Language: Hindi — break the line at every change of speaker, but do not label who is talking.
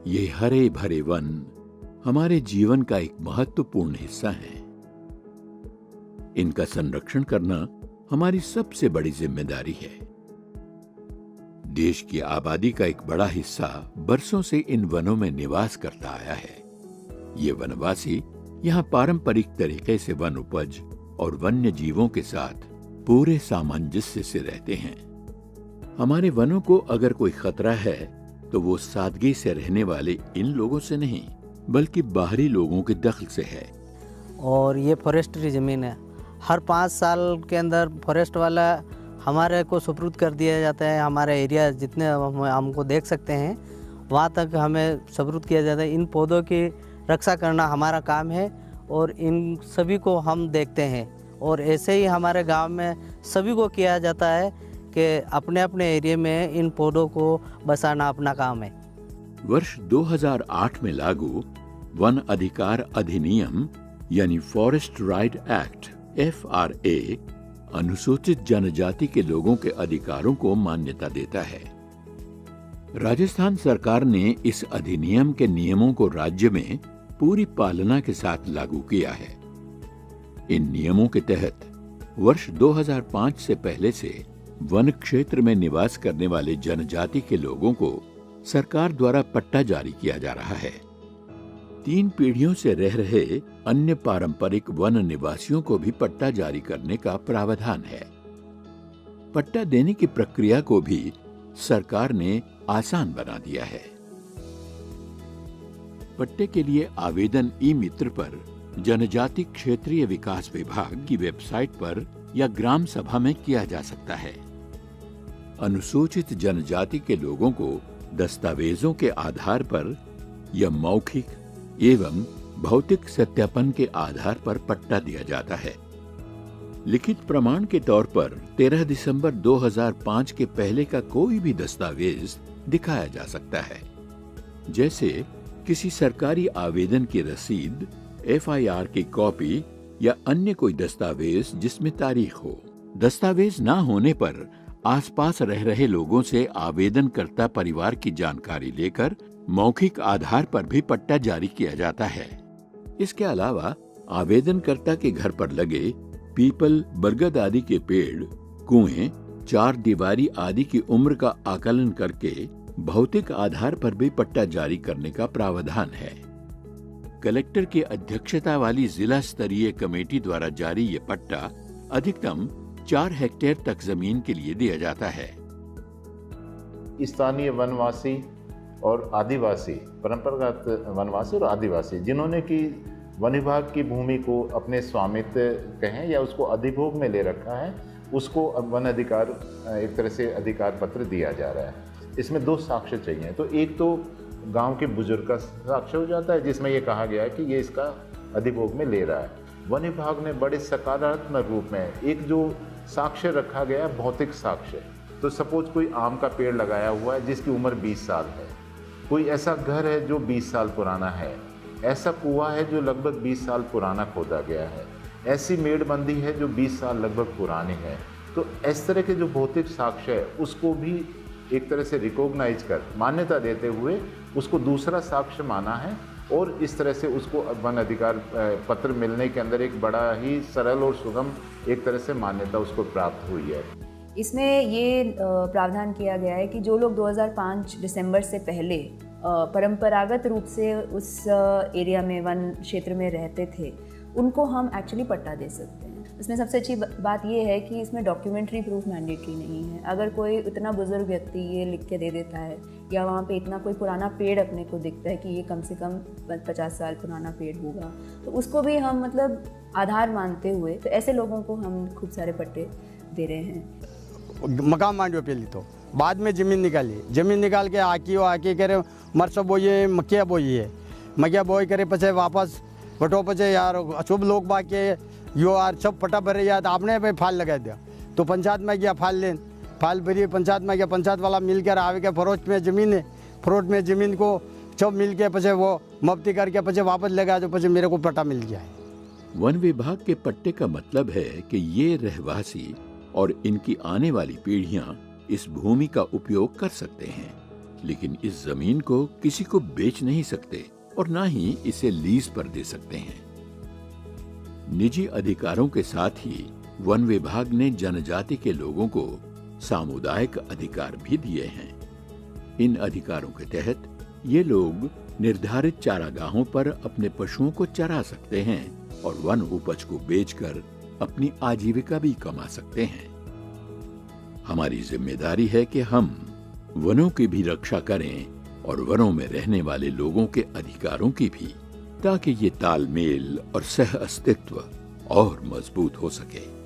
ये हरे भरे वन हमारे जीवन का एक महत्वपूर्ण हिस्सा है। इनका संरक्षण करना हमारी सबसे बड़ी जिम्मेदारी है। देश की आबादी का एक बड़ा हिस्सा बरसों से इन वनों में निवास करता आया है। ये वनवासी यहाँ पारंपरिक तरीके से वन उपज और वन्य जीवों के साथ पूरे सामंजस्य से रहते हैं। हमारे वनों को अगर कोई खतरा है तो वो सादगी से रहने वाले इन लोगों से नहीं, बल्कि बाहरी लोगों के दखल से है।
और ये फॉरेस्ट्री ज़मीन है। हर 5 साल के अंदर फॉरेस्ट वाला हमारे को सुपुर्द कर दिया जाता है। हमारे एरिया जितने हमको देख सकते हैं वहाँ तक हमें सुपुर्द किया जाता है। इन पौधों की रक्षा करना हमारा काम है और इन सभी को हम देखते हैं। और ऐसे ही हमारे गांव में सभी को किया जाता है कि अपने अपने एरिया में इन पौधों को बसाना अपना काम है।
वर्ष 2008 में लागू वन अधिकार अधिनियम यानी फॉरेस्ट राइट एक्ट FRA अनुसूचित जनजाति के लोगों के अधिकारों को मान्यता देता है। राजस्थान सरकार ने इस अधिनियम के नियमों को राज्य में पूरी पालना के साथ लागू किया है। इन नियमों के तहत वर्ष 2005 से पहले से वन क्षेत्र में निवास करने वाले जनजाति के लोगों को सरकार द्वारा पट्टा जारी किया जा रहा है। 3 पीढ़ियों से रह रहे अन्य पारंपरिक वन निवासियों को भी पट्टा जारी करने का प्रावधान है। पट्टा देने की प्रक्रिया को भी सरकार ने आसान बना दिया है। पट्टे के लिए आवेदन ई-मित्र पर जनजाति क्षेत्रीय विकास विभाग की वेबसाइट पर या ग्राम सभा में किया जा सकता है। अनुसूचित जनजाति के लोगों को दस्तावेजों के आधार पर या मौखिक एवं भौतिक सत्यापन के आधार पर पट्टा दिया जाता है। लिखित प्रमाण के तौर पर 13 दिसंबर 2005 के पहले का कोई भी दस्तावेज दिखाया जा सकता है, जैसे किसी सरकारी आवेदन की रसीद, FIR की कॉपी या अन्य कोई दस्तावेज जिसमें तारीख हो। दस्तावेज ना होने पर आसपास रह रहे लोगों से आवेदनकर्ता परिवार की जानकारी लेकर मौखिक आधार पर भी पट्टा जारी किया जाता है। इसके अलावा आवेदनकर्ता के घर पर लगे पीपल, बरगद आदि के पेड़, कुएं, 4 दीवारी आदि की उम्र का आकलन करके भौतिक आधार पर भी पट्टा जारी करने का प्रावधान है। कलेक्टर की अध्यक्षता वाली जिला स्तरीय कमेटी द्वारा जारी ये पट्टा अधिकतम 4 हेक्टेयर तक जमीन के लिए दिया जाता है।
स्थानीय वनवासी और आदिवासी, परंपरागत वनवासी और आदिवासी जिन्होंने कि वन विभाग की भूमि को अपने स्वामित्व कहें या उसको अधिभोग में ले रखा है, उसको अब वन अधिकार एक तरह से अधिकार पत्र दिया जा रहा है। इसमें 2 साक्ष्य चाहिए। तो एक तो गांव के बुजुर्ग का साक्ष्य हो जाता है जिसमें ये कहा गया है कि ये इसका अधिभोग में ले रहा है। वन विभाग ने बड़े सकारात्मक रूप में एक जो साक्ष्य रखा गया है, भौतिक साक्ष्य। तो सपोज कोई आम का पेड़ लगाया हुआ है जिसकी उम्र 20 साल है, कोई ऐसा घर है जो 20 साल पुराना है, ऐसा कुआं है जो लगभग 20 साल पुराना खोदा गया है, ऐसी मेड़बंदी है जो 20 साल लगभग पुरानी है। तो इस तरह के जो भौतिक साक्ष्य है उसको भी एक तरह से रिकॉग्नाइज कर मान्यता देते हुए उसको दूसरा साक्ष्य माना है और इस तरह से उसको वन अधिकार पत्र मिलने के अंदर एक बड़ा ही सरल और सुगम एक तरह से मान्यता उसको प्राप्त हुई है।
इसमें ये प्रावधान किया गया है कि जो लोग 2005 दिसंबर से पहले परंपरागत रूप से उस एरिया में वन क्षेत्र में रहते थे, उनको हम एक्चुअली पट्टा दे सकते हैं। इसमें सबसे अच्छी बात ये है कि इसमें डॉक्यूमेंट्री प्रूफ मैंडेटरी नहीं है। अगर कोई इतना बुजुर्ग व्यक्ति ये लिख के दे देता है या वहाँ पे इतना कोई पुराना पेड़ अपने को दिखता है कि ये कम से कम 50 साल पुराना पेड़ होगा, तो उसको भी हम मतलब आधार मानते हुए तो ऐसे लोगों को हम खूब सारे पट्टे दे रहे हैं।
मकान मांडो पहले तो बाद में ज़मीन निकाली, ज़मीन निकाल के आकी करे मरच बोइए मक्या बोइए, मक्या बोई करे पचे वापस बटो पचे यार अशुभ लोग बाके यो यार सब पट्टा भरे यार आपने भाई फाल लगा दिया। तो पंचायत में गया फाल लेन, फाल भरी पंचायत में गया, पंचायत वाला मिल कर आवे के फरोज में ज़मीन है, फरोज में ज़मीन को सब मिल के पचे वो मफ्ती करके पचे वापस लगा तो पचे मेरे को पट्टा मिल गया है।
वन विभाग के पट्टे का मतलब है कि ये रहवासी और इनकी आने वाली पीढ़ियां इस भूमि का उपयोग कर सकते हैं। लेकिन इस जमीन को किसी को बेच नहीं सकते और ना ही इसे लीज पर दे सकते हैं। निजी अधिकारों के साथ ही वन विभाग ने जनजाति के लोगों को सामुदायिक अधिकार भी दिए हैं। इन अधिकारों के तहत ये लोग निर्धारित चारागाहों पर अपने पशुओं को चरा सकते हैं और वन उपज को बेचकर अपनी आजीविका भी कमा सकते हैं। हमारी जिम्मेदारी है कि हम वनों की भी रक्षा करें और वनों में रहने वाले लोगों के अधिकारों की भी, ताकि ये तालमेल और सह अस्तित्व और मजबूत हो सके।